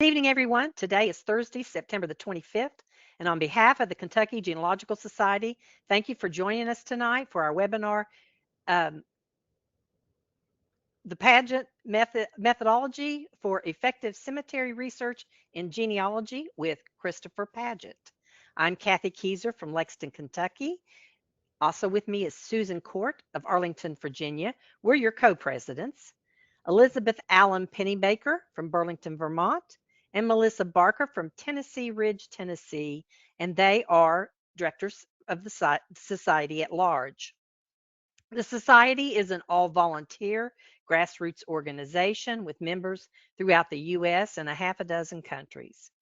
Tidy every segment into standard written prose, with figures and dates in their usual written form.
Good evening, everyone. Today is Thursday, September the 25th, and on behalf of the Kentucky Genealogical Society, thank you for joining us tonight for our webinar, um, The Padgett Methodology for Effective Cemetery Research in Genealogy with Christopher Padgett. I'm Kathy Keyser from Lexington, Kentucky. Also with me is Susan Court of Arlington, Virginia. We're your co-presidents. Elizabeth Allen Pennybaker from Burlington, Vermont, and Melissa Barker from Tennessee Ridge, Tennessee, and they are directors of the society at large. The society is an all-volunteer grassroots organization with members throughout the U.S. and a half a dozen countries.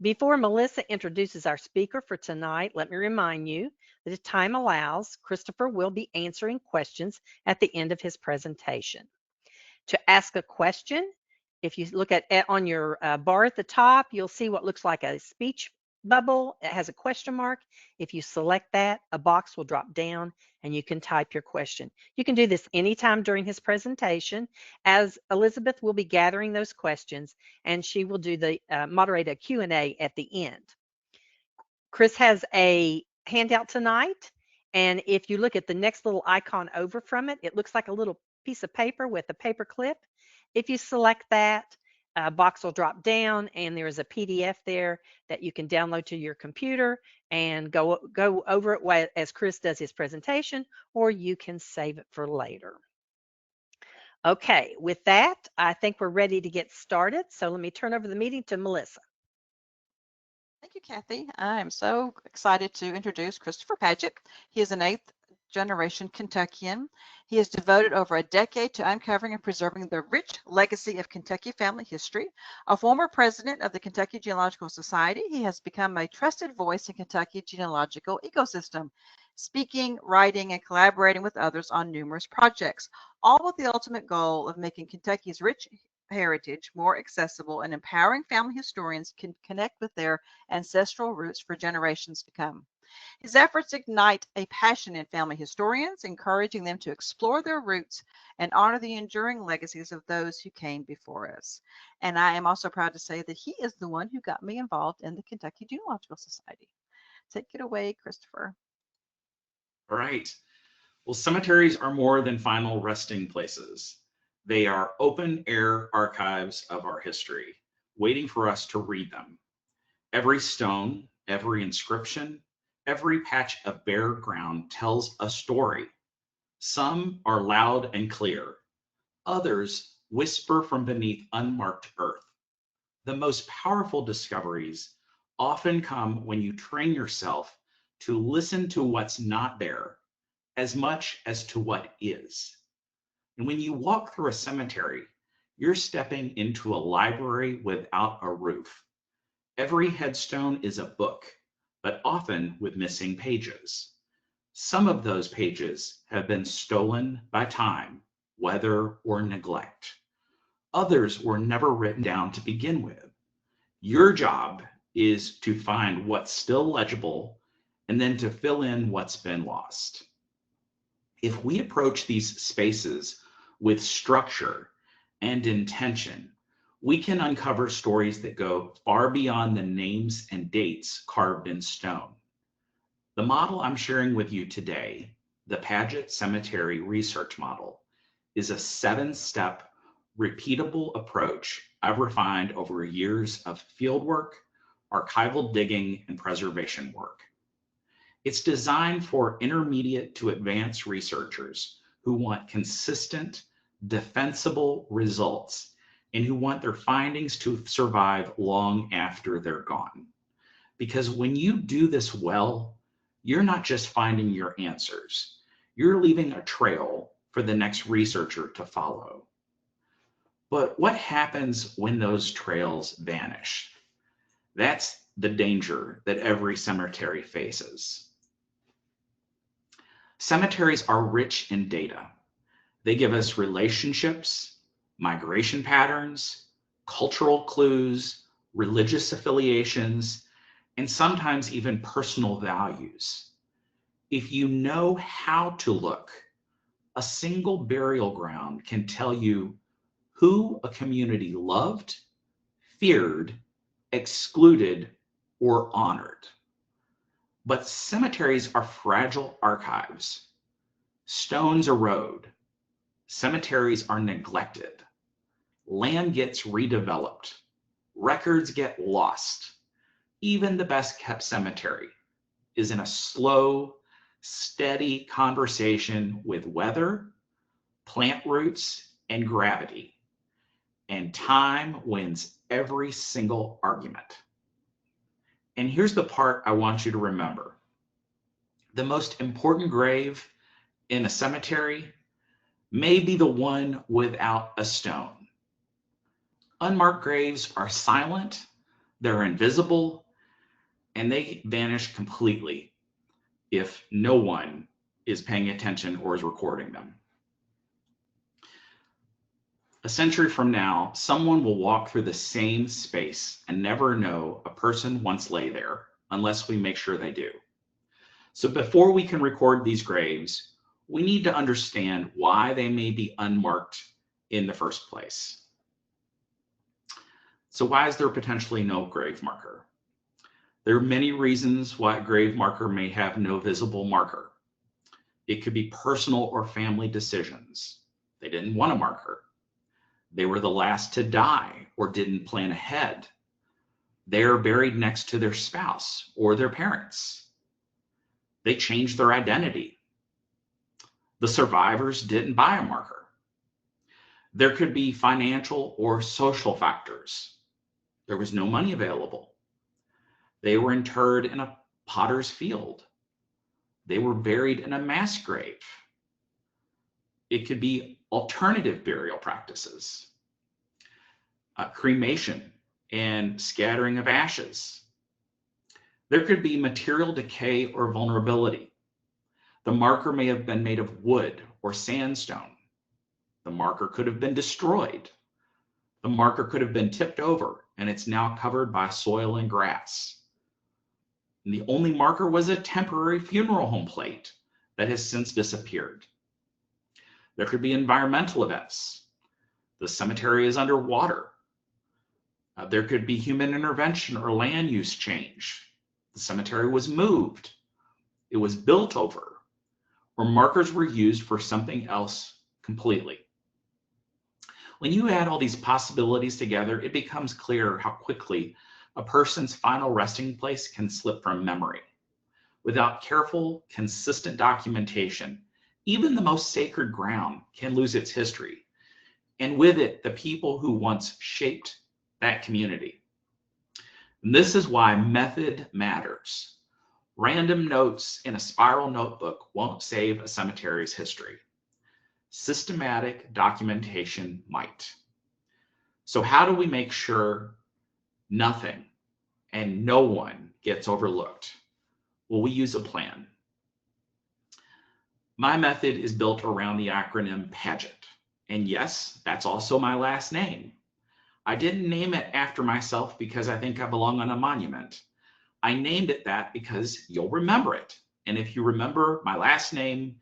Before Melissa introduces our speaker for tonight, let me remind you that if time allows, Christopher will be answering questions at the end of his presentation. To ask a question, if you look at on your bar at the top, you'll see what looks like a speech bubble. It has a question mark. If you select that, a box will drop down and you can type your question. You can do this anytime during his presentation, as Elizabeth will be gathering those questions and she will do the moderate a Q&A at the end. Chris has a handout tonight, and if you look at the next little icon over from it, it looks like a little piece of paper with a paper clip. If you select that, a box will drop down and there is a PDF there that you can download to your computer and go over it as Chris does his presentation, or you can save it for later. Okay, with that, I think we're ready to get started. So let me turn over the meeting to Melissa. Thank you, Kathy. I'm so excited to introduce Christopher Padgett. He is an 8th generation Kentuckian. He has devoted over a decade to uncovering and preserving the rich legacy of Kentucky family history. A former president of the Kentucky Genealogical Society, he has become a trusted voice in Kentucky genealogical ecosystem, speaking, writing, and collaborating with others on numerous projects, all with the ultimate goal of making Kentucky's rich heritage more accessible and empowering family historians can connect with their ancestral roots for generations to come. His efforts ignite a passion in family historians, encouraging them to explore their roots and honor the enduring legacies of those who came before us. And I am also proud to say that he is the one who got me involved in the Kentucky Genealogical Society. Take it away, Christopher. All right. Well, cemeteries are more than final resting places. They are open air archives of our history, waiting for us to read them. Every stone, every inscription, every patch of bare ground tells a story. Some are loud and clear. Others whisper from beneath unmarked earth. The most powerful discoveries often come when you train yourself to listen to what's not there as much as to what is. And when you walk through a cemetery, you're stepping into a library without a roof. Every headstone is a book, but often with missing pages. Some of those pages have been stolen by time, weather, or neglect. Others were never written down to begin with. Your job is to find what's still legible and then to fill in what's been lost. If we approach these spaces with structure and intention, we can uncover stories that go far beyond the names and dates carved in stone. The model I'm sharing with you today, the Padgett Cemetery Research Model, is a 7-step repeatable approach I've refined over years of fieldwork, archival digging, and preservation work. It's designed for intermediate to advanced researchers who want consistent, defensible results and who want their findings to survive long after they're gone. Because when you do this well, you're not just finding your answers, you're leaving a trail for the next researcher to follow. But what happens when those trails vanish? That's the danger that every cemetery faces. Cemeteries are rich in data. They give us relationships, migration patterns, cultural clues, religious affiliations, and sometimes even personal values. If you know how to look, a single burial ground can tell you who a community loved, feared, excluded, or honored. But cemeteries are fragile archives. Stones erode. Cemeteries are neglected. Land gets redeveloped. Records get lost. Even the best kept cemetery is in a slow, steady conversation with weather, plant roots, and gravity. And time wins every single argument. And here's the part I want you to remember. The most important grave in a cemetery may be the one without a stone. Unmarked graves are silent, they're invisible, and they vanish completely if no one is paying attention or is recording them. A century from now, someone will walk through the same space and never know a person once lay there unless we make sure they do. So before we can record these graves, we need to understand why they may be unmarked in the first place. So why is there potentially no grave marker? There are many reasons why a grave marker may have no visible marker. It could be personal or family decisions. They didn't want a marker. They were the last to die or didn't plan ahead. They are buried next to their spouse or their parents. They changed their identity. The survivors didn't buy a marker. There could be financial or social factors. There was no money available. They were interred in a potter's field. They were buried in a mass grave. It could be alternative burial practices, cremation and scattering of ashes. There could be material decay or vulnerability. The marker may have been made of wood or sandstone. The marker could have been destroyed. The marker could have been tipped over and it's now covered by soil and grass. And the only marker was a temporary funeral home plate that has since disappeared. There could be environmental events. The cemetery is underwater. There could be human intervention or land use change. The cemetery was moved. It was built over, or markers were used for something else completely. When you add all these possibilities together, it becomes clear how quickly a person's final resting place can slip from memory. Without careful, consistent documentation, even the most sacred ground can lose its history, and with it, the people who once shaped that community. And this is why method matters. Random notes in a spiral notebook won't save a cemetery's history. Systematic documentation might. So how do we make sure nothing and no one gets overlooked? Well, we use a plan. My method is built around the acronym Padgett. And yes, that's also my last name. I didn't name it after myself because I think I belong on a monument. I named it that because you'll remember it. And if you remember my last name,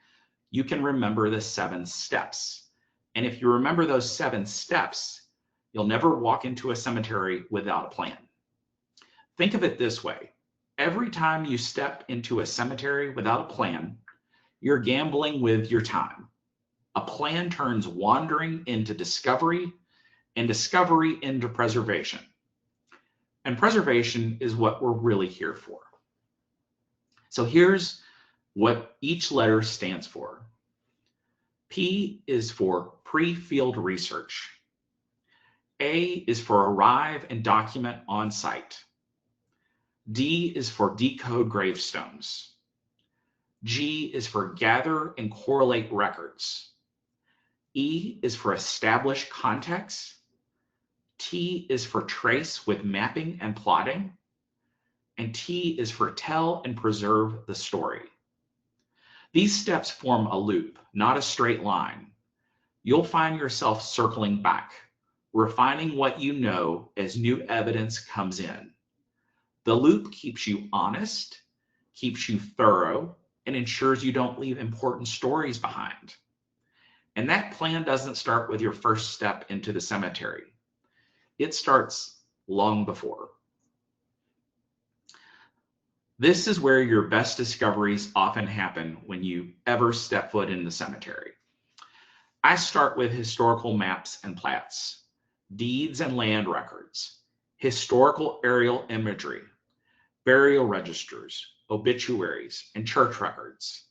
you can remember the 7 steps. And if you remember those 7 steps, you'll never walk into a cemetery without a plan. Think of it this way. Every time you step into a cemetery without a plan, you're gambling with your time. A plan turns wandering into discovery and discovery into preservation. And preservation is what we're really here for. So here's what each letter stands for. P is for pre-field research. A is for arrive and document on site. D is for decode gravestones. G is for gather and correlate records. E is for establish context. T is for trace with mapping and plotting. And T is for tell and preserve the story. These steps form a loop, not a straight line. You'll find yourself circling back, refining what you know as new evidence comes in. The loop keeps you honest, keeps you thorough, and ensures you don't leave important stories behind. And that plan doesn't start with your first step into the cemetery. It starts long before. This is where your best discoveries often happen when you ever step foot in the cemetery. I start with historical maps and plats, deeds and land records, historical aerial imagery, burial registers, obituaries, and church records.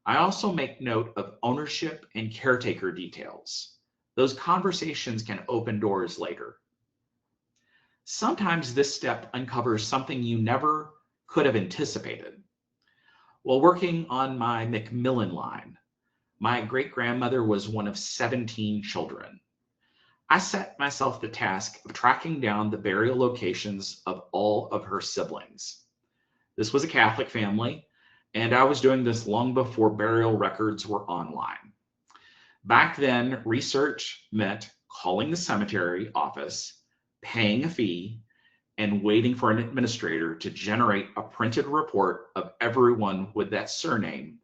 I also make note of ownership and caretaker details. Those conversations can open doors later. Sometimes this step uncovers something you never could have anticipated. While working on my Macmillan line, my great-grandmother was one of 17 children. I set myself the task of tracking down the burial locations of all of her siblings. This was a Catholic family, and I was doing this long before burial records were online. Back then, research meant calling the cemetery office, paying a fee, and waiting for an administrator to generate a printed report of everyone with that surname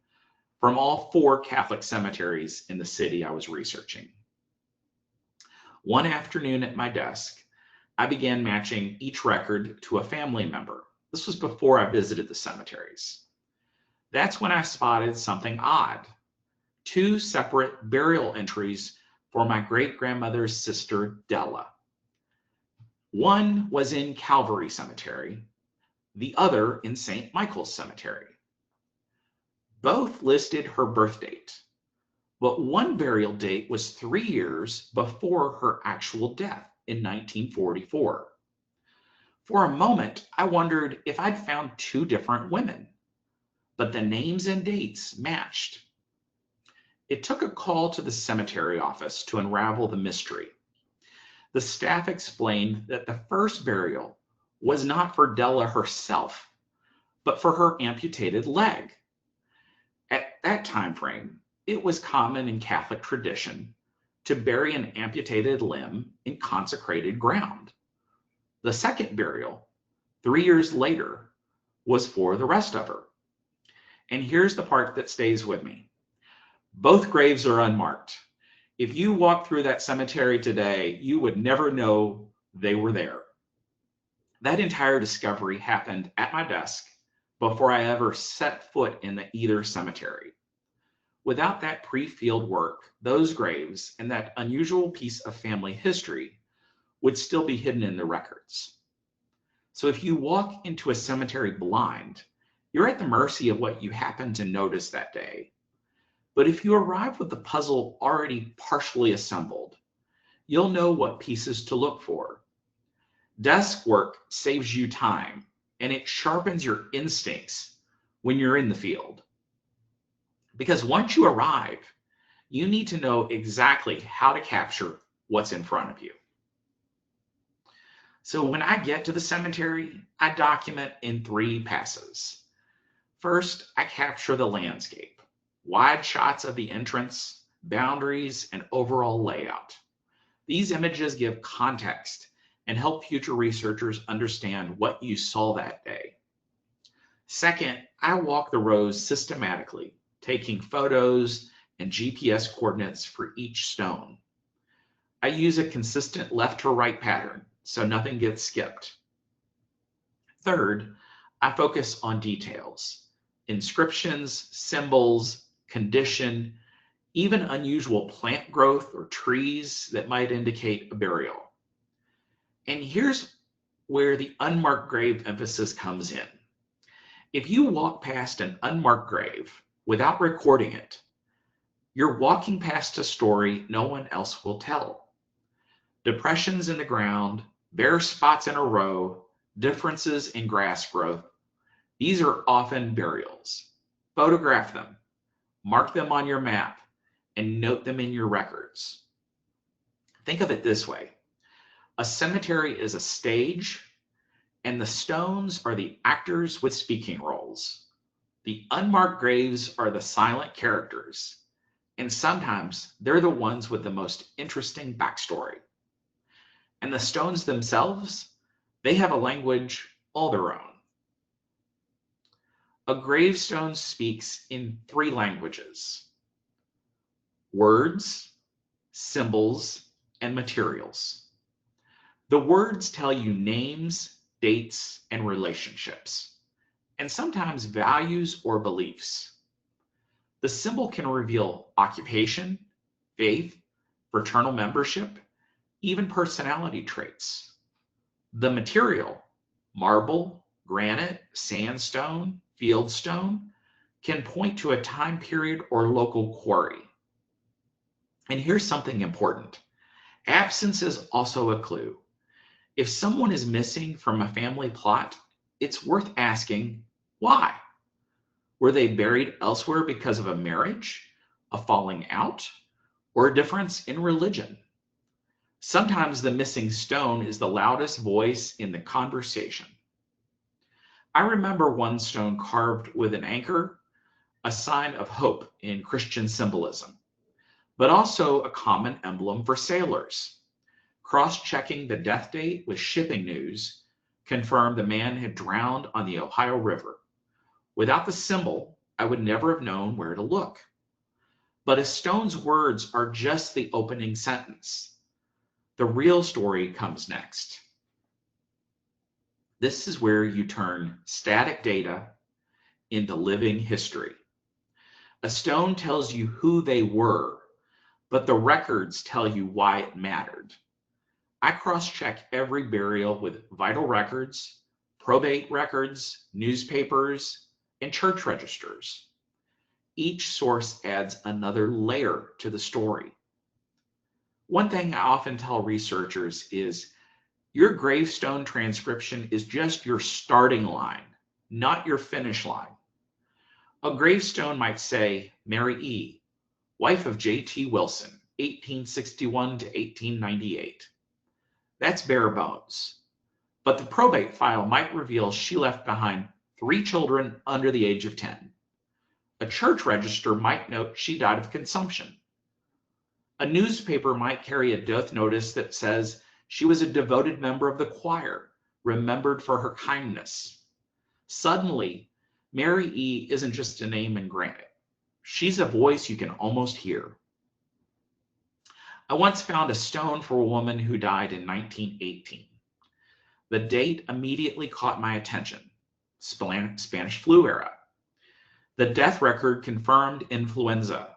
from all 4 Catholic cemeteries in the city I was researching. One afternoon at my desk, I began matching each record to a family member. This was before I visited the cemeteries. That's when I spotted something odd. 2 separate burial entries for my great-grandmother's sister, Della. One was in Calvary Cemetery, the other in St. Michael's Cemetery. Both listed her birth date, but one burial date was 3 years before her actual death in 1944. For a moment, I wondered if I'd found 2 different women, but the names and dates matched. It took a call to the cemetery office to unravel the mystery. The staff explained that the first burial was not for Della herself, but for her amputated leg. At that time frame, it was common in Catholic tradition to bury an amputated limb in consecrated ground. The second burial, 3 years later, was for the rest of her. And here's the part that stays with me. Both graves are unmarked. If you walk through that cemetery today, you would never know they were there. That entire discovery happened at my desk before I ever set foot in either cemetery. Without that pre-field work, those graves and that unusual piece of family history would still be hidden in the records. So if you walk into a cemetery blind, you're at the mercy of what you happen to notice that day. But if you arrive with the puzzle already partially assembled, you'll know what pieces to look for. Desk work saves you time, and it sharpens your instincts when you're in the field. Because once you arrive, you need to know exactly how to capture what's in front of you. So when I get to the cemetery, I document in 3 passes. First, I capture the landscape, wide shots of the entrance, boundaries, and overall layout. These images give context and help future researchers understand what you saw that day. Second, I walk the rows systematically, taking photos and GPS coordinates for each stone. I use a consistent left to right pattern so nothing gets skipped. Third, I focus on details, inscriptions, symbols, condition, even unusual plant growth or trees that might indicate a burial. And here's where the unmarked grave emphasis comes in. If you walk past an unmarked grave without recording it, you're walking past a story no one else will tell. Depressions in the ground, bare spots in a row, differences in grass growth, these are often burials. Photograph them, mark them on your map, and note them in your records. Think of it this way. A cemetery is a stage, and the stones are the actors with speaking roles. The unmarked graves are the silent characters, and sometimes they're the ones with the most interesting backstory. And the stones themselves, they have a language all their own. A gravestone speaks in 3 languages: words, symbols, and materials. The words tell you names, dates, and relationships, and sometimes values or beliefs. The symbol can reveal occupation, faith, fraternal membership, even personality traits. The material, marble, granite, sandstone, fieldstone, can point to a time period or local quarry. And here's something important. Absence is also a clue. If someone is missing from a family plot, it's worth asking why. Were they buried elsewhere because of a marriage, a falling out, or a difference in religion? Sometimes the missing stone is the loudest voice in the conversation. I remember one stone carved with an anchor, a sign of hope in Christian symbolism, but also a common emblem for sailors. Cross-checking the death date with shipping news confirmed the man had drowned on the Ohio River. Without the symbol, I would never have known where to look. But a stone's words are just the opening sentence. The real story comes next. This is where you turn static data into living history. A stone tells you who they were, but the records tell you why it mattered. I cross-check every burial with vital records, probate records, newspapers, and church registers. Each source adds another layer to the story. One thing I often tell researchers is your gravestone transcription is just your starting line, not your finish line. A gravestone might say Mary E., wife of J.T. Wilson, 1861 to 1898. That's bare bones. But the probate file might reveal she left behind 3 children under the age of 10. A church register might note she died of consumption. A newspaper might carry a death notice that says she was a devoted member of the choir, remembered for her kindness. Suddenly, Mary E. isn't just a name in granite. She's a voice you can almost hear. I once found a stone for a woman who died in 1918. The date immediately caught my attention. Spanish flu era. The death record confirmed influenza,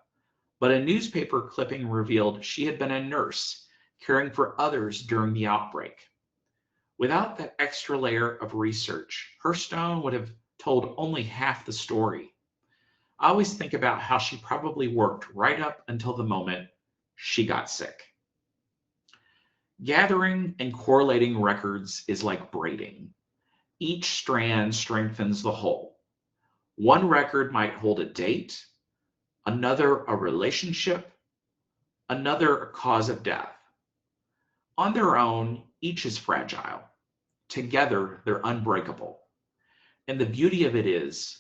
but a newspaper clipping revealed she had been a nurse caring for others during the outbreak. Without that extra layer of research, her stone would have told only half the story. I always think about how she probably worked right up until the moment she got sick. Gathering and correlating records is like braiding. Each strand strengthens the whole. One record might hold a date, another a relationship, another a cause of death. On their own, each is fragile. Together, they're unbreakable. And the beauty of it is,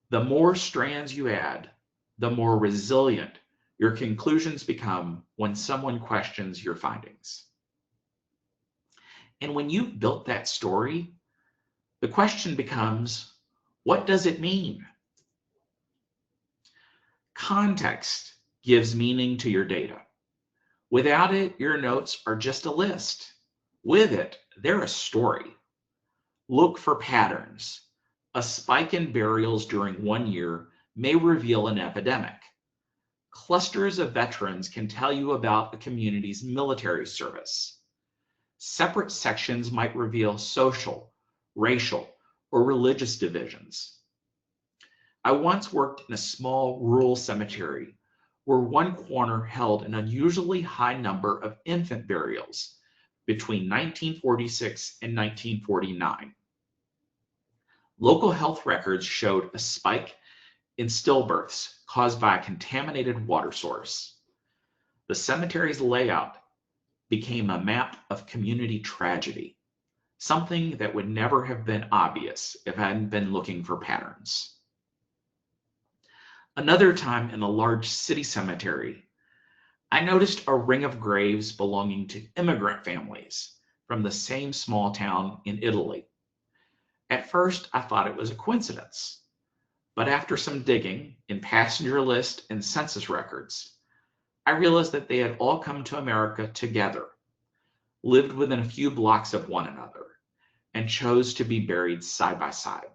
the more strands you add, the more resilient your conclusions become when someone questions your findings. And when you've built that story, the question becomes, what does it mean? Context gives meaning to your data. Without it, your notes are just a list. With it, they're a story. Look for patterns. A spike in burials during one year may reveal an epidemic. Clusters of veterans can tell you about a community's military service. Separate sections might reveal social, racial, or religious divisions. I once worked in a small rural cemetery where one corner held an unusually high number of infant burials between 1946 and 1949. Local health records showed a spike in stillbirths caused by a contaminated water source. The cemetery's layout became a map of community tragedy, something that would never have been obvious if I hadn't been looking for patterns. Another time in a large city cemetery, I noticed a ring of graves belonging to immigrant families from the same small town in Italy. At first, I thought it was a coincidence, but after some digging in passenger list and census records, I realized that they had all come to America together. lived within a few blocks of one another, and chose to be buried side by side.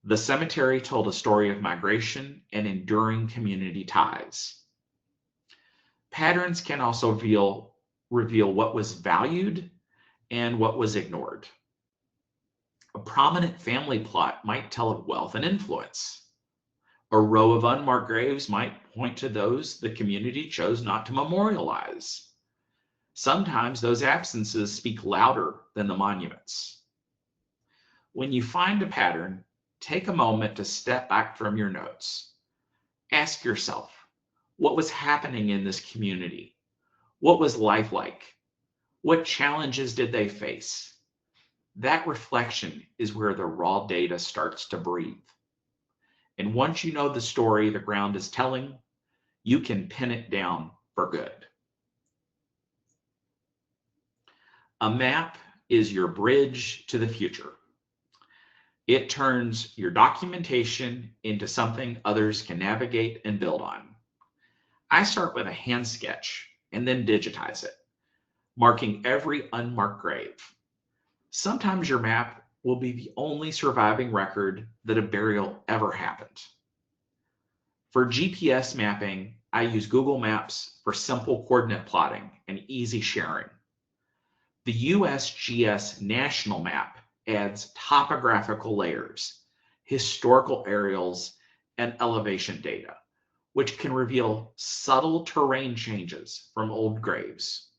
The cemetery told a story of migration and enduring community ties. Patterns can also reveal what was valued and what was ignored. A prominent family plot might tell of wealth and influence. A row of unmarked graves might point to those the community chose not to memorialize. Sometimes those absences speak louder than the monuments. When you find a pattern, take a moment to step back from your notes. Ask yourself, what was happening in this community? What was life like? What challenges did they face? That reflection is where the raw data starts to breathe. And once you know the story the ground is telling, you can pin it down for good. A map is your bridge to the future. It turns your documentation into something others can navigate and build on. I start with a hand sketch and then digitize it, marking every unmarked grave. Sometimes your map will be the only surviving record that a burial ever happened. For GPS mapping, I use Google Maps for simple coordinate plotting and easy sharing. The USGS National Map adds topographical layers, historical aerials, and elevation data, which can reveal subtle terrain changes from old graves.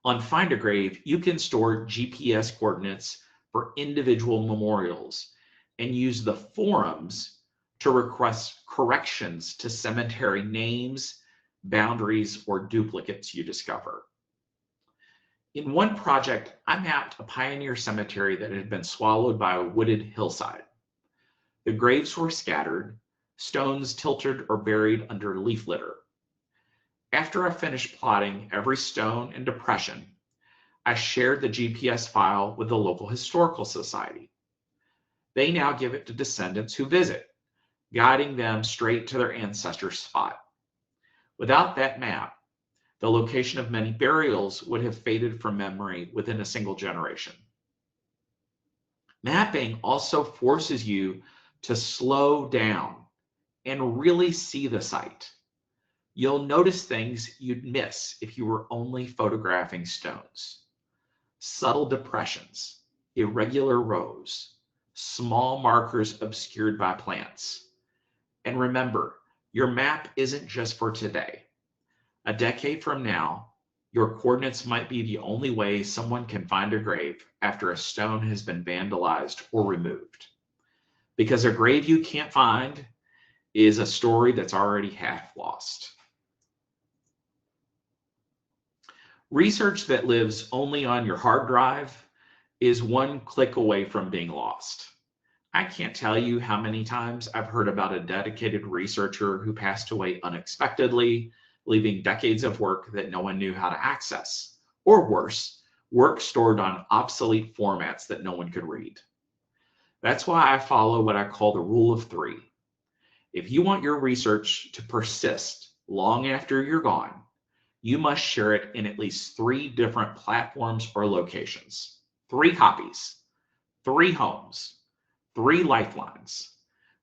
On Find a Grave, you can store GPS coordinates for individual memorials and use the forums to request corrections to cemetery names, boundaries, or duplicates you discover. In one project, I mapped a pioneer cemetery that had been swallowed by a wooded hillside. The graves were scattered, stones tilted or buried under leaf litter. After I finished plotting every stone and depression, I shared the GPS file with the local historical society. They now give it to descendants who visit, guiding them straight to their ancestors' spot. Without that map, the location of many burials would have faded from memory within a single generation. Mapping also forces you to slow down and really see the site. You'll notice things you'd miss if you were only photographing stones. Subtle depressions, irregular rows, small markers obscured by plants. And remember, your map isn't just for today. A decade from now, your coordinates might be the only way someone can find a grave after a stone has been vandalized or removed. Because a grave you can't find is a story that's already half lost. Research that lives only on your hard drive is one click away from being lost. I can't tell you how many times I've heard about a dedicated researcher who passed away unexpectedly, leaving decades of work that no one knew how to access. Or worse, work stored on obsolete formats that no one could read. That's why I follow what I call the rule of three. If you want your research to persist long after you're gone, you must share it in at least 3 different platforms or locations. 3 copies, 3 homes, 3 lifelines,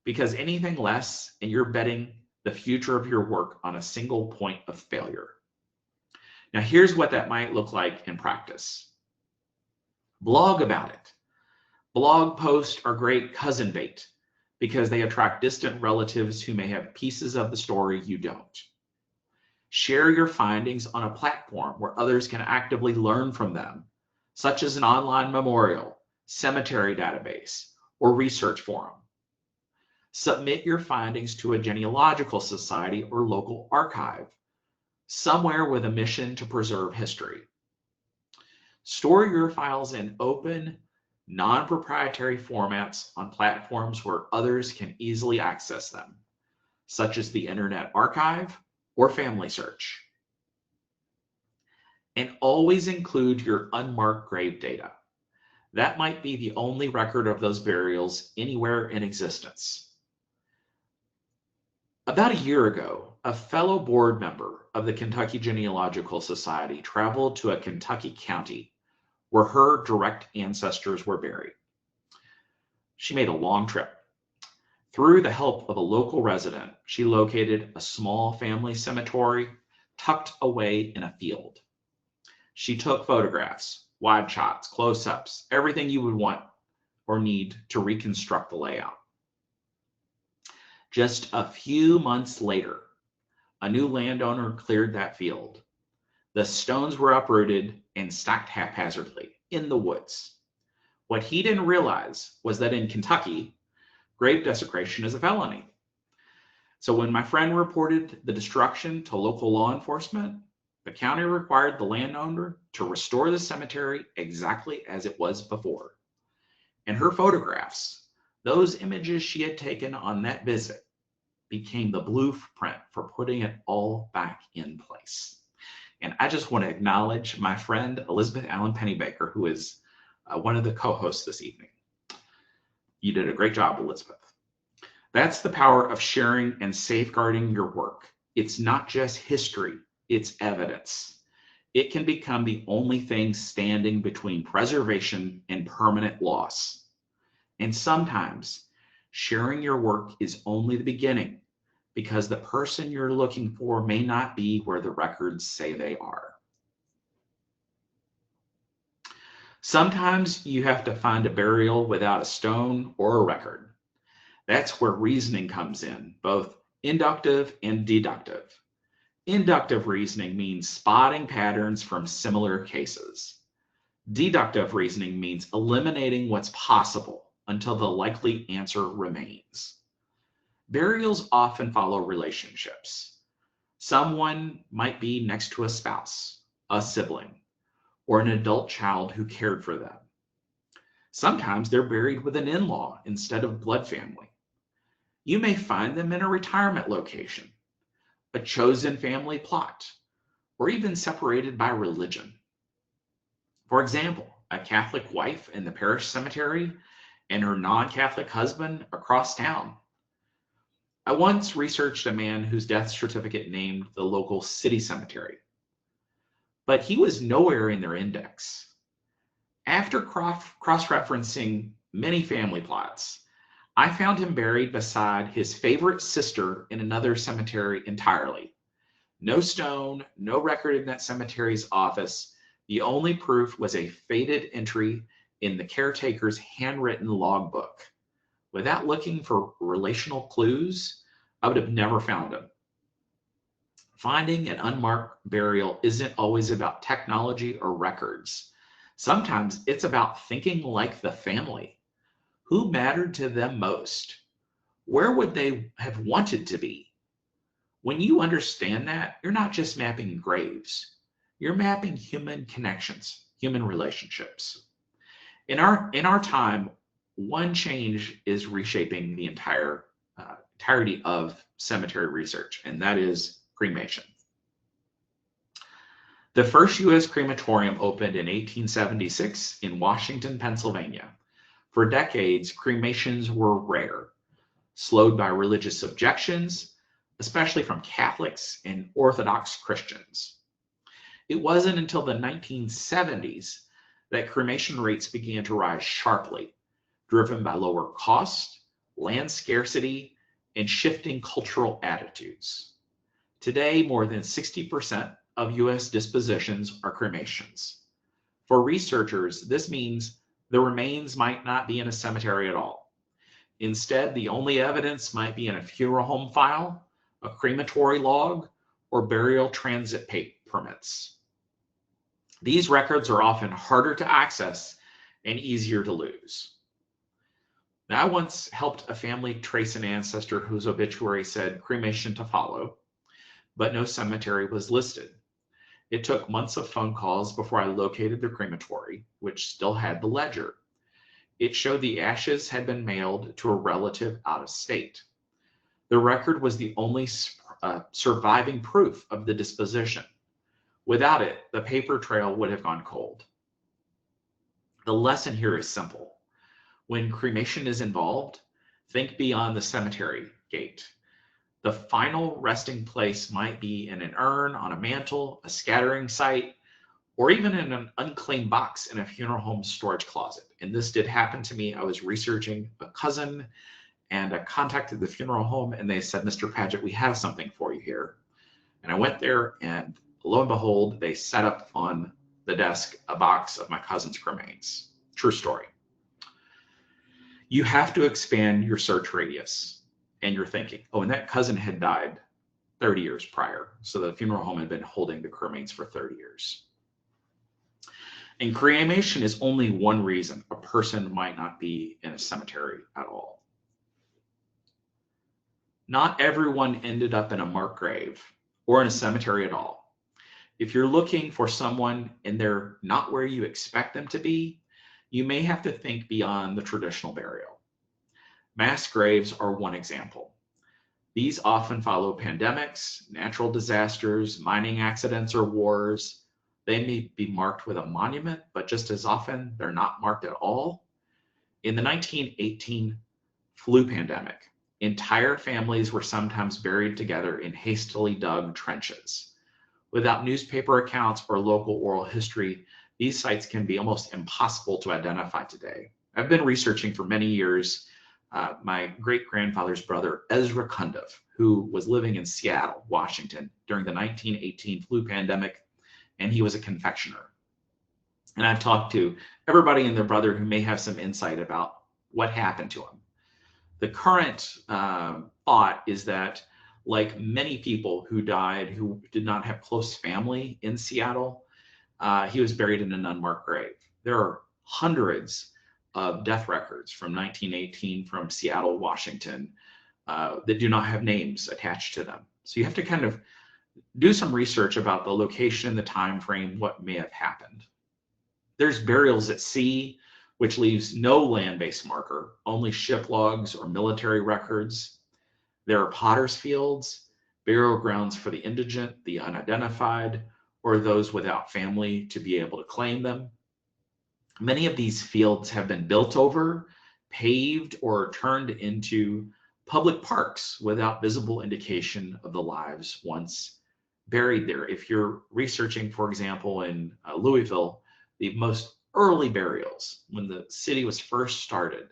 because anything less and you're betting the future of your work on a single point of failure. Now, here's what that might look like in practice. Blog about it. Blog posts are great cousin bait because they attract distant relatives who may have pieces of the story you don't. Share your findings on a platform where others can actively learn from them, such as an online memorial, cemetery database, or research forum. Submit your findings to a genealogical society or local archive, somewhere with a mission to preserve history. Store your files in open, non-proprietary formats on platforms where others can easily access them, such as the Internet Archive or Family Search. And always include your unmarked grave data. That might be the only record of those burials anywhere in existence. About a year ago, a fellow board member of the Kentucky Genealogical Society traveled to a Kentucky county where her direct ancestors were buried. She made a long trip. Through the help of a local resident, she located a small family cemetery tucked away in a field. She took photographs, wide shots, close-ups, everything you would want or need to reconstruct the layout. Just a few months later, a new landowner cleared that field. The stones were uprooted and stacked haphazardly in the woods. What he didn't realize was that in Kentucky, grave desecration is a felony. So when my friend reported the destruction to local law enforcement, the county required the landowner to restore the cemetery exactly as it was before. And her photographs, those images she had taken on that visit, became the blueprint for putting it all back in place. And I just want to acknowledge my friend Elizabeth Allen Pennybaker, who is one of the co-hosts this evening. You did a great job, Elizabeth. That's the power of sharing and safeguarding your work. It's not just history, it's evidence. It can become the only thing standing between preservation and permanent loss. And sometimes sharing your work is only the beginning, because the person you're looking for may not be where the records say they are. Sometimes you have to find a burial without a stone or a record. That's where reasoning comes in, both inductive and deductive. Inductive reasoning means spotting patterns from similar cases. Deductive reasoning means eliminating what's possible until the likely answer remains. Burials often follow relationships. Someone might be next to a spouse, a sibling, or an adult child who cared for them. Sometimes they're buried with an in-law instead of blood family. You may find them in a retirement location, a chosen family plot, or even separated by religion. For example, a Catholic wife in the parish cemetery and her non-Catholic husband across town. I once researched a man whose death certificate named the local city cemetery, but he was nowhere in their index. After cross-referencing many family plots, I found him buried beside his favorite sister in another cemetery entirely. No stone, no record in that cemetery's office. The only proof was a faded entry in the caretaker's handwritten logbook. Without looking for relational clues, I would have never found him. Finding an unmarked burial isn't always about technology or records. Sometimes it's about thinking like the family. Who mattered to them most? Where would they have wanted to be? When you understand that, you're not just mapping graves. You're mapping human connections, human relationships. In our time, one change is reshaping the entirety of cemetery research, and that is cremation. The first U.S. crematorium opened in 1876 in Washington, Pennsylvania. For decades, cremations were rare, slowed by religious objections, especially from Catholics and Orthodox Christians. It wasn't until the 1970s that cremation rates began to rise sharply, driven by lower cost, land scarcity, and shifting cultural attitudes. Today, more than 60% of U.S. dispositions are cremations. For researchers, this means the remains might not be in a cemetery at all. Instead, the only evidence might be in a funeral home file, a crematory log, or burial transit permits. These records are often harder to access and easier to lose. Now, I once helped a family trace an ancestor whose obituary said cremation to follow, but no cemetery was listed. It took months of phone calls before I located the crematory, which still had the ledger. It showed the ashes had been mailed to a relative out of state. The record was the only surviving proof of the disposition. Without it, the paper trail would have gone cold. The lesson here is simple. When cremation is involved, think beyond the cemetery gate. The final resting place might be in an urn on a mantle, a scattering site, or even in an unclaimed box in a funeral home storage closet. And this did happen to me. I was researching a cousin, and I contacted the funeral home, and they said, "Mr. Padgett, we have something for you here." And I went there, and lo and behold, they set up on the desk a box of my cousin's cremains. True story. You have to expand your search radius and your thinking. Oh, and that cousin had died 30 years prior. So the funeral home had been holding the cremains for 30 years. And cremation is only one reason a person might not be in a cemetery at all. Not everyone ended up in a marked grave or in a cemetery at all. If you're looking for someone and they're not where you expect them to be, you may have to think beyond the traditional burial. Mass graves are one example. These often follow pandemics, natural disasters, mining accidents, or wars. They may be marked with a monument, but just as often, they're not marked at all. In the 1918 flu pandemic, entire families were sometimes buried together in hastily dug trenches. Without newspaper accounts or local oral history, these sites can be almost impossible to identify today. I've been researching for many years my great-grandfather's brother, Ezra Cundiff, who was living in Seattle, Washington during the 1918 flu pandemic, and he was a confectioner. And I've talked to everybody and their brother who may have some insight about what happened to him. The current thought is that, like many people who died who did not have close family in Seattle, he was buried in an unmarked grave. There are hundreds of death records from 1918 from Seattle, Washington, that do not have names attached to them. So you have to kind of do some research about the location, the time frame, what may have happened. There's burials at sea, which leaves no land-based marker, only ship logs or military records. There are potter's fields, burial grounds for the indigent, the unidentified, or those without family to be able to claim them. Many of these fields have been built over, paved, or turned into public parks without visible indication of the lives once buried there. If you're researching, for example, in Louisville, the most early burials, when the city was first started,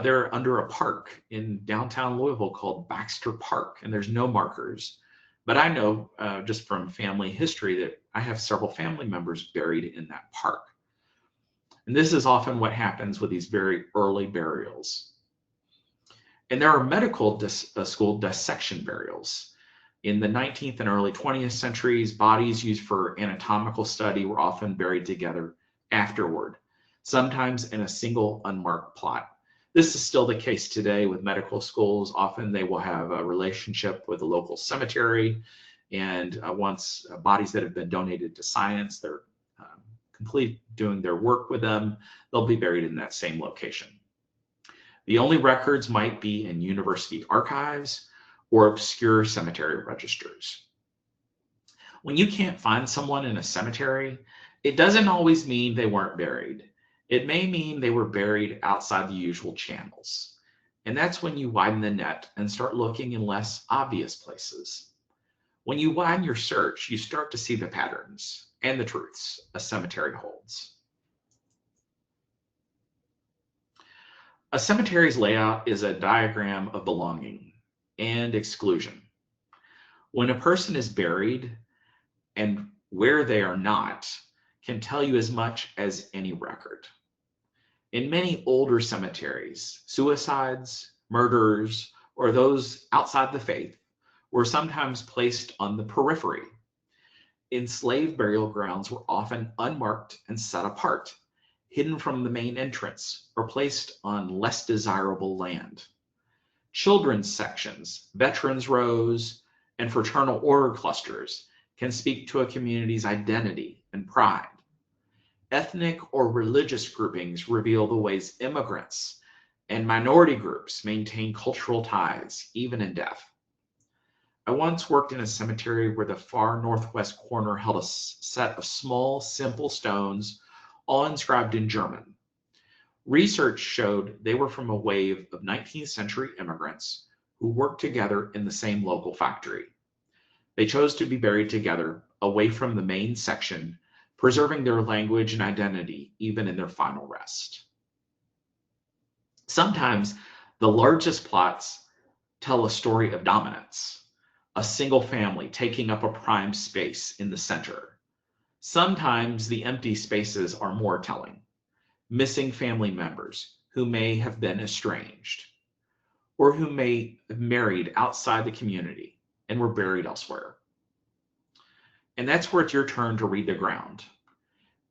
they're under a park in downtown Louisville called Baxter Park, and there's no markers. But I know just from family history that I have several family members buried in that park. And this is often what happens with these very early burials. And there are medical school dissection burials. In the 19th and early 20th centuries, bodies used for anatomical study were often buried together afterward, sometimes in a single unmarked plot. This is still the case today with medical schools. Often they will have a relationship with a local cemetery, and once bodies that have been donated to science, they're complete doing their work with them, they'll be buried in that same location. The only records might be in university archives or obscure cemetery registers. When you can't find someone in a cemetery, it doesn't always mean they weren't buried. It may mean they were buried outside the usual channels. And that's when you widen the net and start looking in less obvious places. When you widen your search, you start to see the patterns and the truths a cemetery holds. A cemetery's layout is a diagram of belonging and exclusion. When a person is buried and where they are not can tell you as much as any record. In many older cemeteries, suicides, murders, or those outside the faith were sometimes placed on the periphery. Enslaved burial grounds were often unmarked and set apart, hidden from the main entrance, or placed on less desirable land. Children's sections, veterans' rows, and fraternal order clusters can speak to a community's identity and pride. Ethnic or religious groupings reveal the ways immigrants and minority groups maintain cultural ties, even in death. I once worked in a cemetery where the far northwest corner held a set of small, simple stones, all inscribed in German. Research showed they were from a wave of 19th century immigrants who worked together in the same local factory. They chose to be buried together, away from the main section, preserving their language and identity even in their final rest. Sometimes the largest plots tell a story of dominance, a single family taking up a prime space in the center. Sometimes the empty spaces are more telling, missing family members who may have been estranged, or who may have married outside the community and were buried elsewhere. And that's where it's your turn to read the ground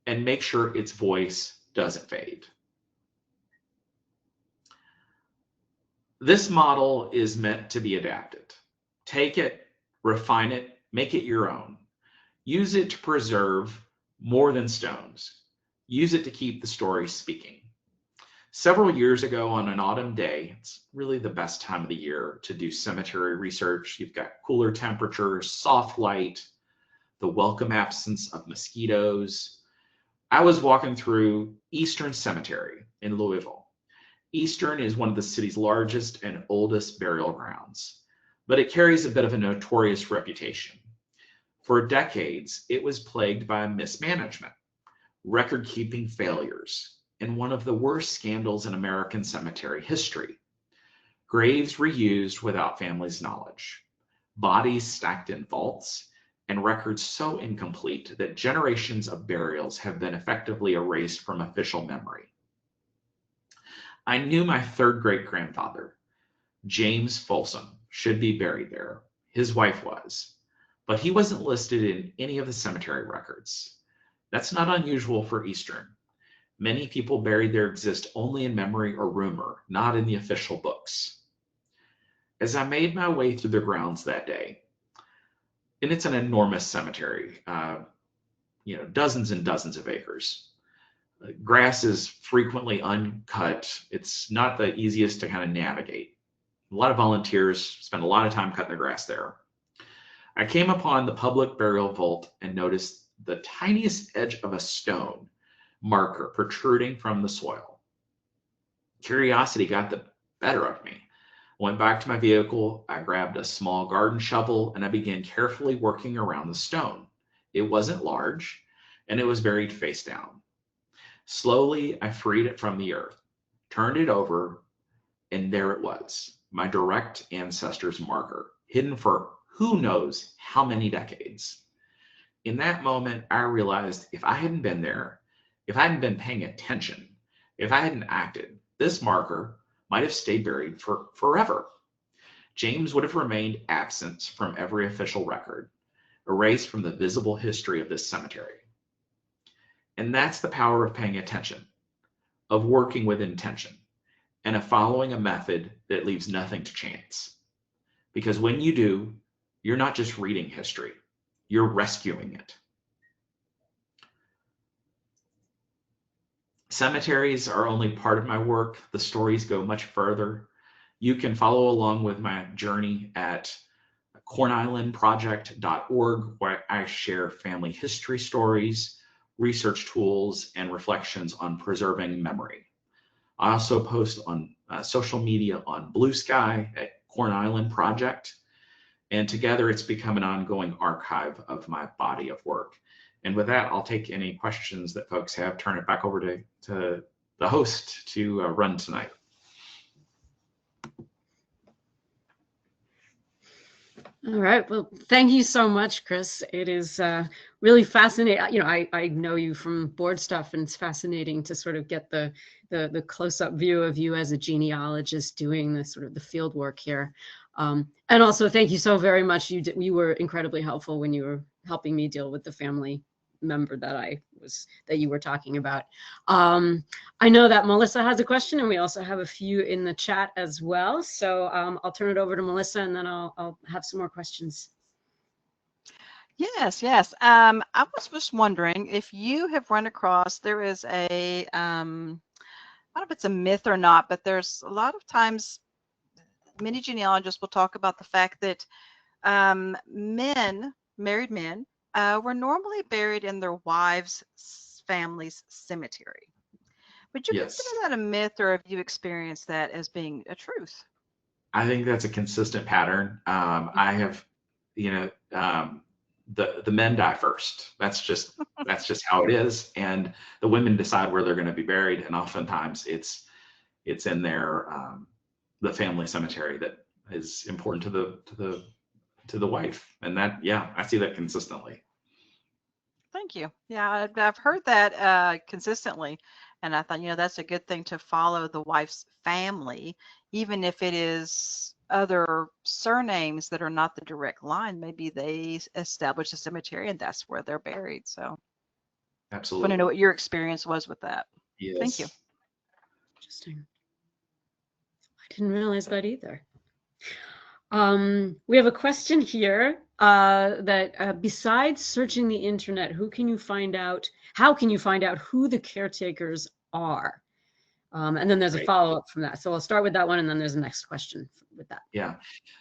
and make sure its voice doesn't fade. This model is meant to be adapted. Take it, refine it, make it your own. Use it to preserve more than stones. Use it to keep the story speaking. Several years ago on an autumn day, it's really the best time of the year to do cemetery research. You've got cooler temperatures, soft light, the welcome absence of mosquitoes. I was walking through Eastern Cemetery in Louisville. Eastern is one of the city's largest and oldest burial grounds, but it carries a bit of a notorious reputation. For decades, it was plagued by mismanagement, record-keeping failures, and one of the worst scandals in American cemetery history. Graves reused without families' knowledge, bodies stacked in vaults, and records so incomplete that generations of burials have been effectively erased from official memory. I knew my third great-grandfather, James Folsom, should be buried there. His wife was, but he wasn't listed in any of the cemetery records. That's not unusual for Eastern. Many people buried there exist only in memory or rumor, not in the official books. As I made my way through the grounds that day, and it's an enormous cemetery, dozens and dozens of acres. Grass is frequently uncut. It's not the easiest to kind of navigate. A lot of volunteers spend a lot of time cutting the grass there. I came upon the public burial vault and noticed the tiniest edge of a stone marker protruding from the soil. Curiosity got the better of me. I went back to my vehicle, I grabbed a small garden shovel, and I began carefully working around the stone. It wasn't large, and it was buried face down. Slowly, I freed it from the earth, turned it over, and there it was, my direct ancestor's marker, hidden for who knows how many decades. In that moment, I realized if I hadn't been there, if I hadn't been paying attention, if I hadn't acted, this marker might have stayed buried for forever. James would have remained absent from every official record, erased from the visible history of this cemetery. And that's the power of paying attention, of working with intention, and of following a method that leaves nothing to chance. Because when you do, you're not just reading history, you're rescuing it. Cemeteries are only part of my work. The stories go much further. You can follow along with my journey at cornislandproject.org, where I share family history stories, research tools, and reflections on preserving memory. I also post on social media on Blue Sky at Corn Island Project, and together it's become an ongoing archive of my body of work. And with that, I'll take any questions that folks have, turn it back over to the host to run tonight. All right. Well, thank you so much, Chris. It is really fascinating. You know, I know you from board stuff, and it's fascinating to sort of get the close-up view of you as a genealogist doing the sort of the field work here. And also, thank you so very much. You were incredibly helpful when you were helping me deal with the family member that you were talking about. I know that Melissa has a question, and we also have a few in the chat as well. So I'll turn it over to Melissa, and then I'll have some more questions. Yes, yes. I was just wondering if you have run across, there is a, I don't know if it's a myth or not, but there's a lot of times many genealogists will talk about the fact that married men, were normally buried in their wives' family's cemetery. Would you Yes. consider that a myth, or have you experienced that as being a truth? I think that's a consistent pattern. I have, you know, the men die first. That's just how it is, and the women decide where they're going to be buried, and oftentimes it's in their the family cemetery that is important to the wife, and that, yeah, I see that consistently. Thank you. Yeah, I've heard that consistently, and I thought, that's a good thing to follow the wife's family, even if it is other surnames that are not the direct line. Maybe they establish a cemetery and that's where they're buried. So I want to know Absolutely. what your experience was with that. Thank you. Yes. Interesting. I didn't realize that either. We have a question here that besides searching the internet, how can you find out who the caretakers are? And then there's a Right. follow-up from that. So I'll start with that one, and then there's the next question with that. Yeah.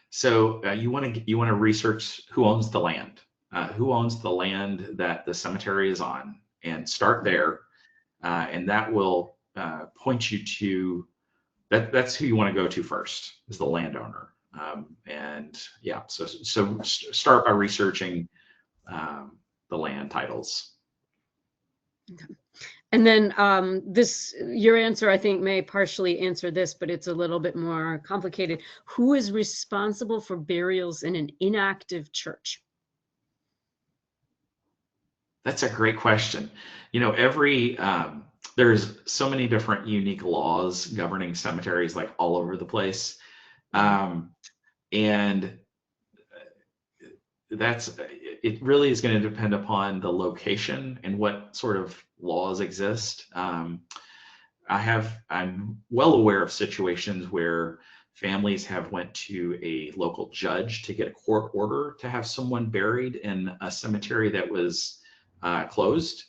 So you want to research who owns the land, that the cemetery is on, and start there, and that will point you to that's who you want to go to first, is the landowner. And yeah, so start by researching the land titles. Okay. And then your answer, I think, may partially answer this, but it's a little bit more complicated. Who is responsible for burials in an inactive church? That's a great question. There's so many different unique laws governing cemeteries, like all over the place. And it really is going to depend upon the location and what sort of laws exist. I'm well aware of situations where families have went to a local judge to get a court order to have someone buried in a cemetery that was closed.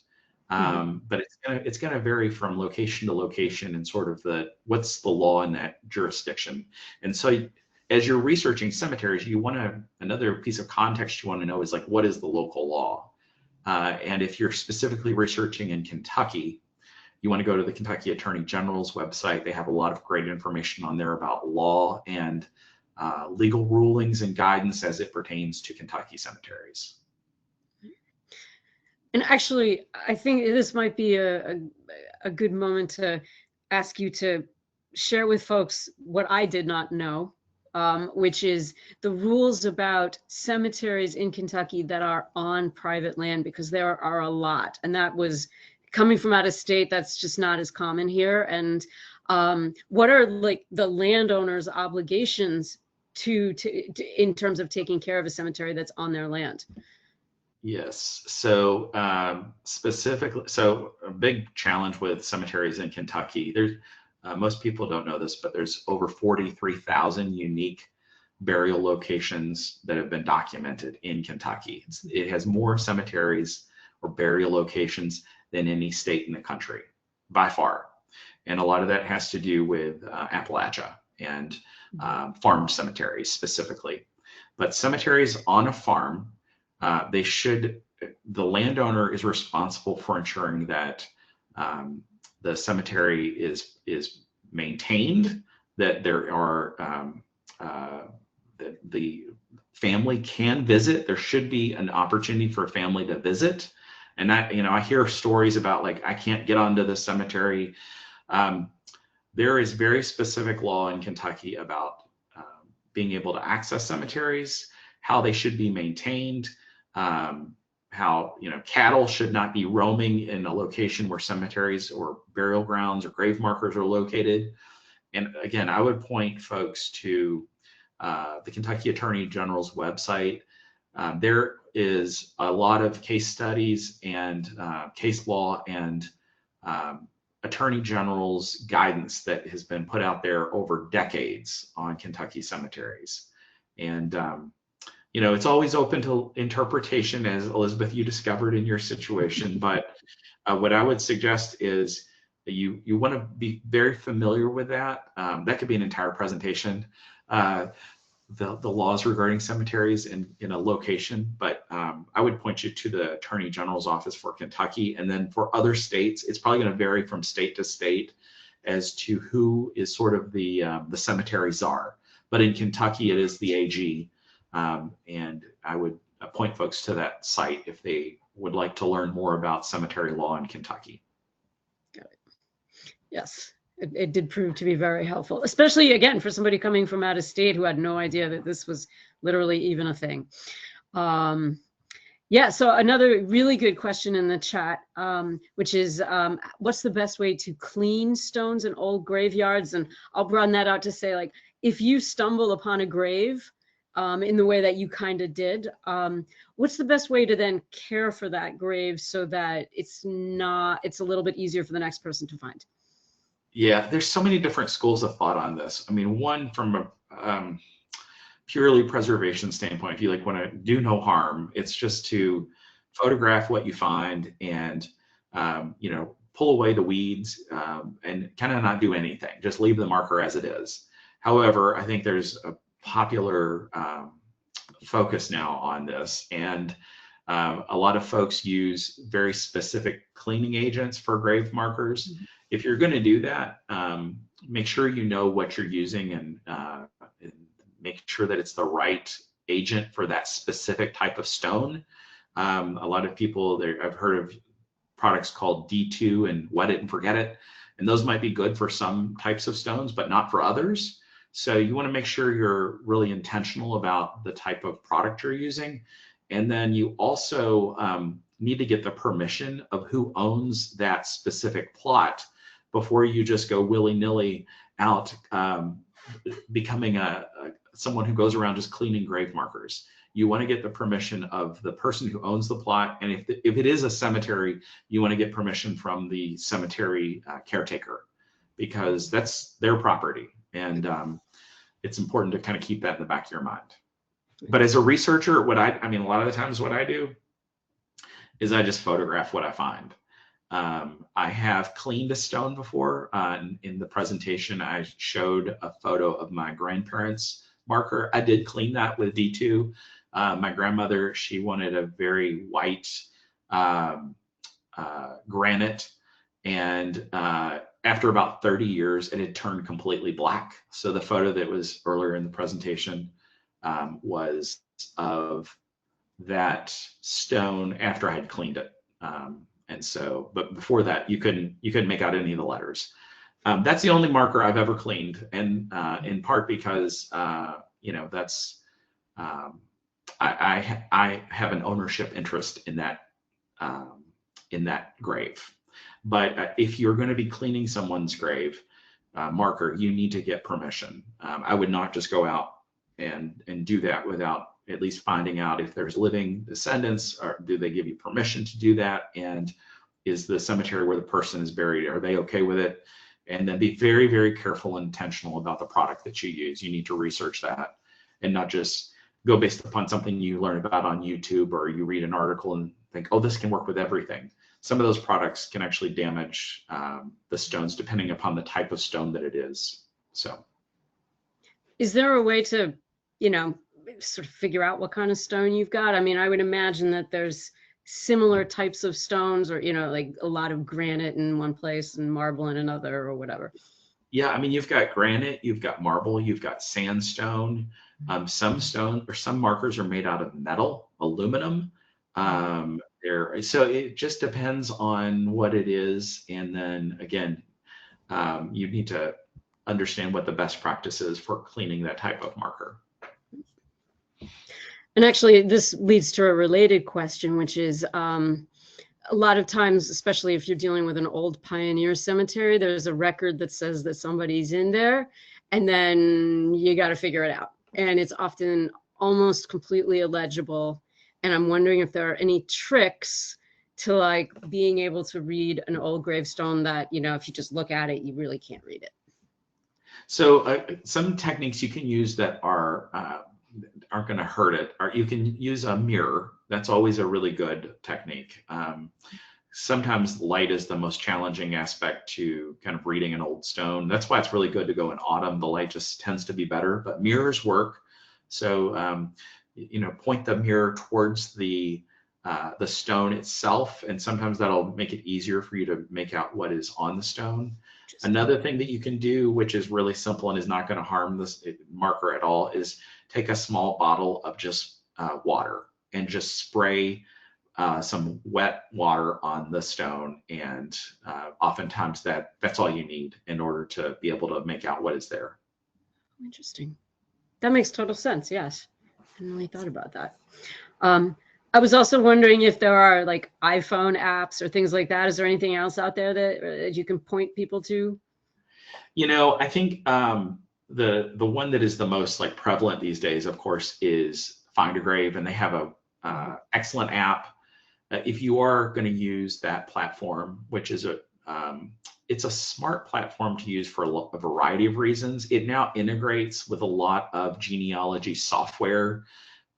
But it's going to vary from location to location and sort of what's the law in that jurisdiction. And so as you're researching cemeteries, another piece of context you want to know is, like, what is the local law? And if you're specifically researching in Kentucky, you want to go to the Kentucky Attorney General's website. They have a lot of great information on there about law and legal rulings and guidance as it pertains to Kentucky cemeteries. And actually, I think this might be a good moment to ask you to share with folks what I did not know, which is the rules about cemeteries in Kentucky that are on private land, because there are a lot. And that was coming from out of state, that's just not as common here. And what are, like, the landowner's obligations to in terms of taking care of a cemetery that's on their land? Yes. So specifically, a big challenge with cemeteries in Kentucky, there's most people don't know this, but there's over 43,000 unique burial locations that have been documented in Kentucky. It has more cemeteries or burial locations than any state in the country, by far. And a lot of that has to do with Appalachia and farm cemeteries specifically. But cemeteries on a farm, the landowner is responsible for ensuring that the cemetery is maintained, that there are that the family can visit. There should be an opportunity for a family to visit. And I hear stories about, like, I can't get onto the cemetery. There is very specific law in Kentucky about being able to access cemeteries, how they should be maintained, how cattle should not be roaming in a location where cemeteries or burial grounds or grave markers are located. And again, I would point folks to the Kentucky Attorney General's website. There is a lot of case studies and case law and Attorney General's guidance that has been put out there over decades on Kentucky cemeteries. And it's always open to interpretation, as Elizabeth, you discovered in your situation. But what I would suggest is that you want to be very familiar with that. That could be an entire presentation, the laws regarding cemeteries in a location. But I would point you to the Attorney General's office for Kentucky. And then for other states, it's probably going to vary from state to state as to who is sort of the cemetery czar. but in Kentucky it is the AG. And I would point folks to that site if they would like to learn more about cemetery law in Kentucky. Got it. Yes, it did prove to be very helpful, especially again for somebody coming from out of state who had no idea that this was literally even a thing. Yeah, so another really good question in the chat, which is, what's the best way to clean stones in old graveyards? And I'll broaden that out to say, like, if you stumble upon a grave in the way that you kind of did, what's the best way to then care for that grave so that it's a little bit easier for the next person to find? Yeah, there's so many different schools of thought on this. I mean, one from a purely preservation standpoint, if you like want to do no harm, it's just to photograph what you find and you know, pull away the weeds and kind of not do anything, just leave the marker as it is. However, I think there's a popular focus now on this, and a lot of folks use very specific cleaning agents for grave markers. Mm-hmm. If you're going to do that, make sure you know what you're using and make sure that it's the right agent for that specific type of stone. A lot of people, I've heard of products called D2 and Wet It and Forget It, and those might be good for some types of stones, but not for others. So you want to make sure you're really intentional about the type of product you're using. And then you also need to get the permission of who owns that specific plot before you just go willy-nilly out becoming someone who goes around just cleaning grave markers. You want to get the permission of the person who owns the plot, and if it is a cemetery, you want to get permission from the cemetery caretaker, because that's their property, and it's important to kind of keep that in the back of your mind. But as a researcher, I mean, a lot of the times what I do is I just photograph what I find. I have cleaned a stone before. In the presentation, I showed a photo of my grandparents' marker. I did clean that with D2. My grandmother, she wanted a very white granite, and after about 30 years, it had turned completely black. So the photo that was earlier in the presentation was of that stone after I had cleaned it. And so, but before that, you couldn't make out any of the letters. That's the only marker I've ever cleaned, and in part because you know, that's I have an ownership interest in that grave. But if you're going to be cleaning someone's grave marker, you need to get permission. I would not just go out and do that without at least finding out if there's living descendants, or do they give you permission to do that, and is the cemetery where the person is buried, are they okay with it? And then be very, very careful and intentional about the product that you use. You need to research that and not just go based upon something you learn about on YouTube, or you read an article and think, oh, this can work with everything. Some of those products can actually damage the stones depending upon the type of stone that it is. So is there a way to, you know, sort of figure out what kind of stone you've got? I mean, I would imagine that there's similar types of stones, or, you know, like a lot of granite in one place and marble in another, or whatever. Yeah, I mean, you've got granite, you've got marble, you've got sandstone. Some stone or some markers are made out of metal, aluminum. So it just depends on what it is. And then again, you need to understand what the best practice is for cleaning that type of marker. And actually, this leads to a related question, which is a lot of times, especially if you're dealing with an old pioneer cemetery, there's a record that says that somebody's in there, and then you got to figure it out. And it's often almost completely illegible. And I'm wondering if there are any tricks to like being able to read an old gravestone that, you know, if you just look at it, you really can't read it. So some techniques you can use that aren't going to hurt it. Or you can use a mirror. That's always a really good technique. Sometimes light is the most challenging aspect to kind of reading an old stone. That's why it's really good to go in autumn. The light just tends to be better, but mirrors work. So, you know, point the mirror towards the the stone itself, and sometimes that'll make it easier for you to make out what is on the stone. Another thing that you can do, which is really simple and is not going to harm this marker at all, is take a small bottle of just water and just spray some wet water on the stone, and oftentimes that's all you need in order to be able to make out what is there. Interesting. That makes total sense. Yes, I hadn't really thought about that. I was also wondering if there are like iPhone apps or things like that. Is there anything else out there that you can point people to? You know, I think the one that is the most like prevalent these days, of course, is Find a Grave, and they have a excellent app. If you are going to use that platform, which is it's a smart platform to use for a variety of reasons. It now integrates with a lot of genealogy software.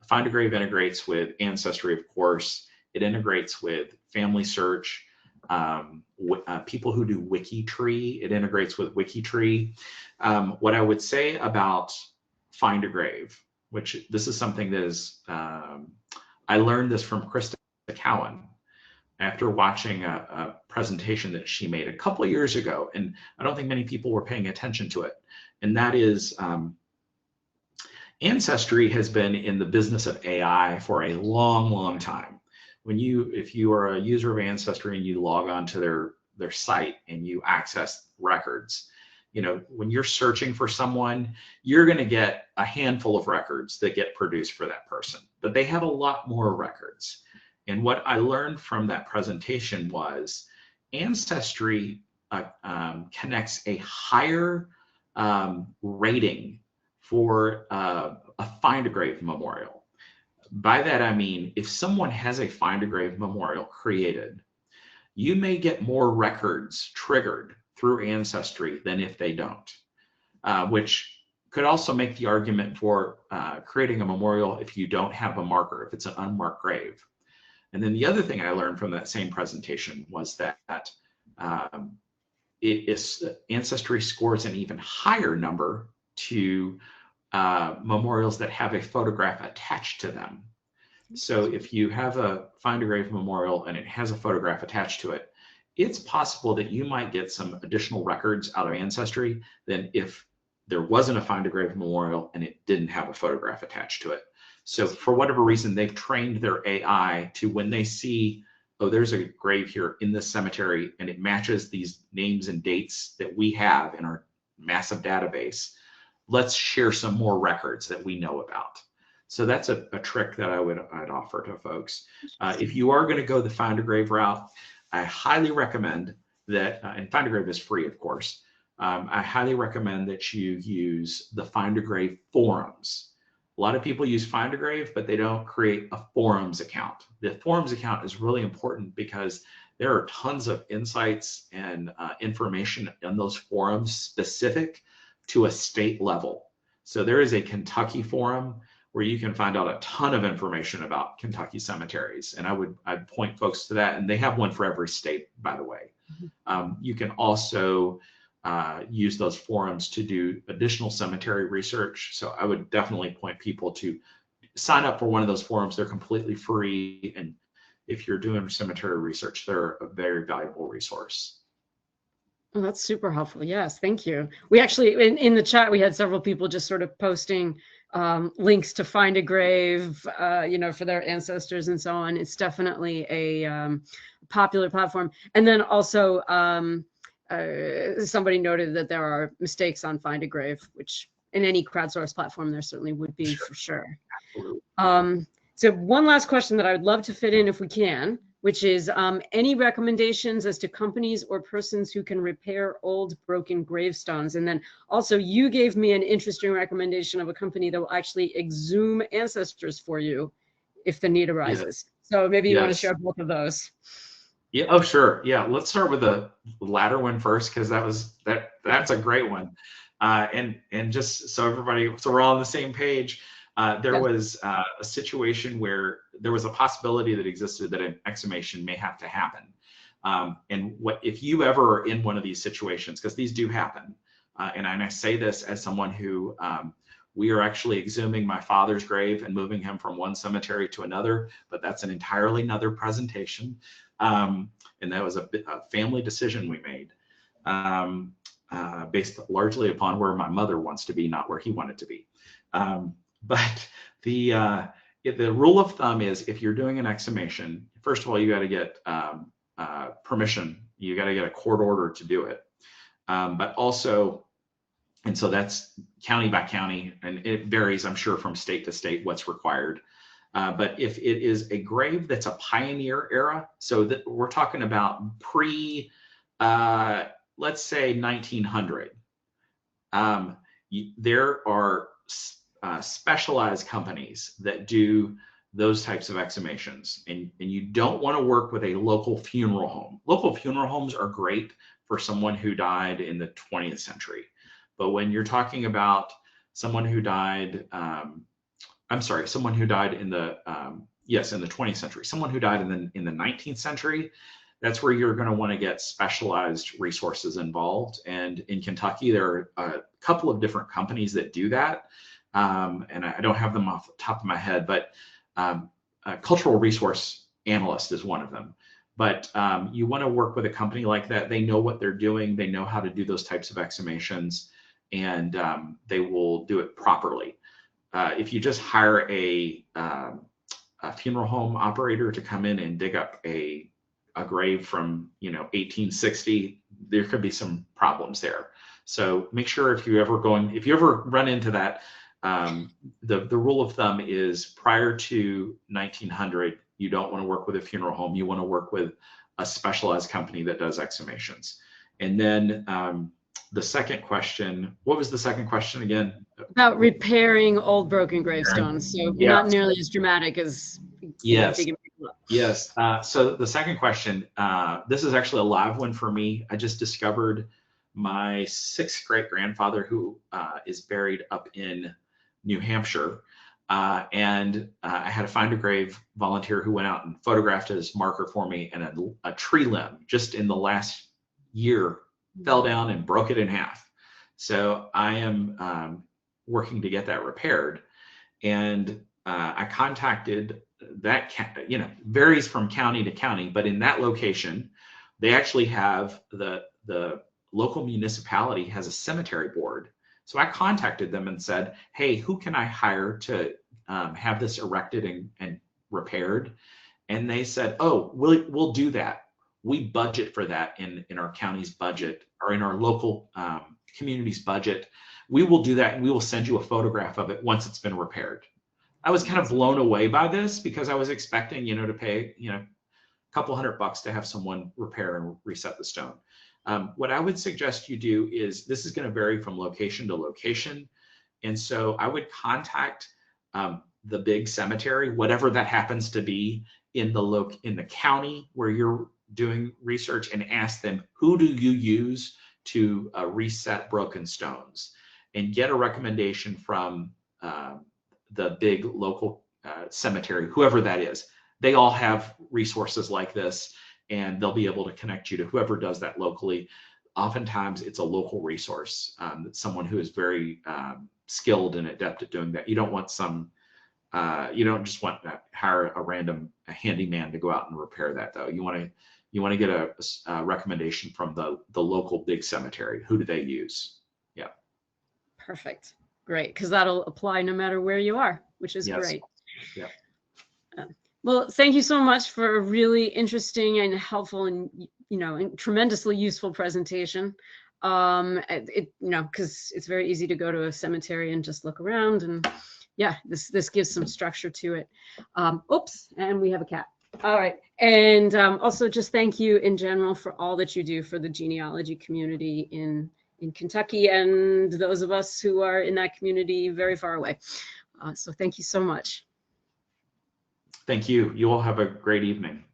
Find a Grave integrates with Ancestry, of course. It integrates with Family Search. People who do WikiTree, it integrates with WikiTree. What I would say about Find a Grave, which this is something that is, I learned this from Krista Cowan after watching a presentation that she made a couple of years ago, and I don't think many people were paying attention to it, and that is Ancestry has been in the business of AI for a long, long time. If you are a user of Ancestry and you log on to their site and you access records, you know, when you're searching for someone, you're going to get a handful of records that get produced for that person, but they have a lot more records. And what I learned from that presentation was Ancestry connects a higher rating for a Find a Grave memorial. By that I mean, if someone has a Find a Grave memorial created, you may get more records triggered through Ancestry than if they don't, which could also make the argument for creating a memorial if you don't have a marker, if it's an unmarked grave. And then the other thing I learned from that same presentation was that Ancestry scores an even higher number to memorials that have a photograph attached to them. So if you have a Find a Grave memorial and it has a photograph attached to it, it's possible that you might get some additional records out of Ancestry than if there wasn't a Find a Grave memorial and it didn't have a photograph attached to it. So for whatever reason, they've trained their AI to, when they see, oh, there's a grave here in this cemetery and it matches these names and dates that we have in our massive database, let's share some more records that we know about. So that's a trick that I'd offer to folks. If you are going to go the Find a Grave route, I highly recommend that, and Find a Grave is free, of course. I highly recommend that you use the Find a Grave forums. A lot of people use Find a Grave, but they don't create a forums account. The forums account is really important because there are tons of insights and information in those forums specific to a state level. So there is a Kentucky forum where you can find out a ton of information about Kentucky cemeteries. And I'd point folks to that. And they have one for every state, by the way. You can also use those forums to do additional cemetery research. So I would definitely point people to sign up for one of those forums. They're completely free. And if you're doing cemetery research, they're a very valuable resource. Oh, that's super helpful. Yes, thank you. We actually, in the chat, we had several people just sort of posting links to Find a Grave, you know, for their ancestors and so on. It's definitely a popular platform. And then also somebody noted that there are mistakes on Find a Grave, which in any crowdsourced platform there certainly would be for sure. So one last question that I would love to fit in if we can, which is any recommendations as to companies or persons who can repair old broken gravestones? And then also you gave me an interesting recommendation of a company that will actually exhume ancestors for you if the need arises. So maybe you want to share both of those. Yeah. Oh, sure. Yeah. Let's start with the latter one first, because that's a great one. And just so we're all on the same page. There was a situation where there was a possibility that existed that an exhumation may have to happen. And if you ever are in one of these situations, because these do happen, and I say this as someone who We are actually exhuming my father's grave and moving him from one cemetery to another, but that's an entirely another presentation. And that was a family decision we made, based largely upon where my mother wants to be, not where he wanted to be. But the rule of thumb is, if you're doing an exhumation, first of all, you got to get permission. You got to get a court order to do it. But also, and so that's county by county, and it varies, I'm sure, from state to state what's required. But if it is a grave that's a pioneer era, so that we're talking about pre, let's say 1900, there are specialized companies that do those types of exhumations, and you don't want to work with a local funeral home. Local funeral homes are great for someone who died in the 20th century. But when you're talking about someone who died, someone who died in the, in the 20th century, someone who died in the 19th century, that's where you're going to want to get specialized resources involved. And in Kentucky, there are a couple of different companies that do that. And I don't have them off the top of my head, but a cultural resource analyst is one of them. But you want to work with a company like that. They know what they're doing. They know how to do those types of exhumations, and they will do it properly. If you just hire a funeral home operator to come in and dig up a grave from 1860, there could be some problems there. So make sure if you ever run into that, the rule of thumb is prior to 1900, you don't want to work with a funeral home. You want to work with a specialized company that does exhumations. And then the second question, what was the second question again? About repairing old broken gravestones. So not nearly as dramatic as digging people up. Yes. So the second question, this is actually a live one for me. I just discovered my 6th great grandfather, who is buried up in New Hampshire. And I had a find a grave volunteer who went out and photographed his marker for me, and a tree limb just in the last year fell down and broke it in half. So I am working to get that repaired. And I contacted that, varies from county to county, but in that location, they actually have the local municipality has a cemetery board. So I contacted them and said, hey, who can I hire to have this erected and repaired? And they said, oh, we'll do that. We budget for that in our county's budget, or in our local community's budget. We will do that, and we will send you a photograph of it once it's been repaired. I was kind of blown away by this, because I was expecting, to pay, a couple $100 to have someone repair and reset the stone. What I would suggest you do is, this is going to vary from location to location. And so I would contact the big cemetery, whatever that happens to be in the county where you're doing research, and ask them, who do you use to reset broken stones, and get a recommendation from the big local cemetery, whoever that is. They all have resources like this, and they'll be able to connect you to whoever does that locally. Oftentimes it's a local resource, someone who is very skilled and adept at doing that. You don't want you don't just want to hire a random handyman to go out and repair that, though. You want to get a recommendation from the local big cemetery. Who do they use? Yeah. Perfect. Great. Because that'll apply no matter where you are, which is great. Yeah. Well, thank you so much for a really interesting and helpful and and tremendously useful presentation. Because it's very easy to go to a cemetery and just look around, and this gives some structure to it. Oops, and we have a cat. All right, and also just thank you in general for all that you do for the genealogy community in Kentucky, and those of us who are in that community very far away. So thank you so much. Thank you. You all have a great evening.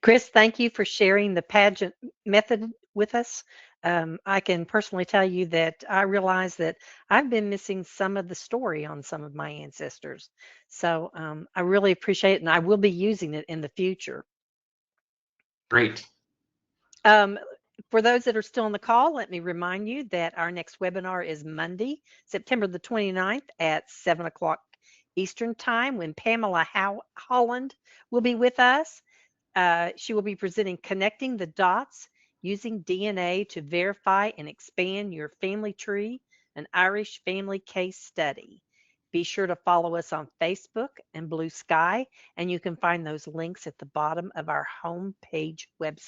Chris, thank you for sharing the Padgett method with us. I can personally tell you that I realize that I've been missing some of the story on some of my ancestors. So I really appreciate it, and I will be using it in the future. Great. For those that are still on the call, let me remind you that our next webinar is Monday, September the 29th at 7 o'clock Eastern Time, when Pamela Holland will be with us. She will be presenting Connecting the Dots Using DNA to Verify and Expand Your Family Tree, an Irish Family Case Study. Be sure to follow us on Facebook and Blue Sky, and you can find those links at the bottom of our homepage website.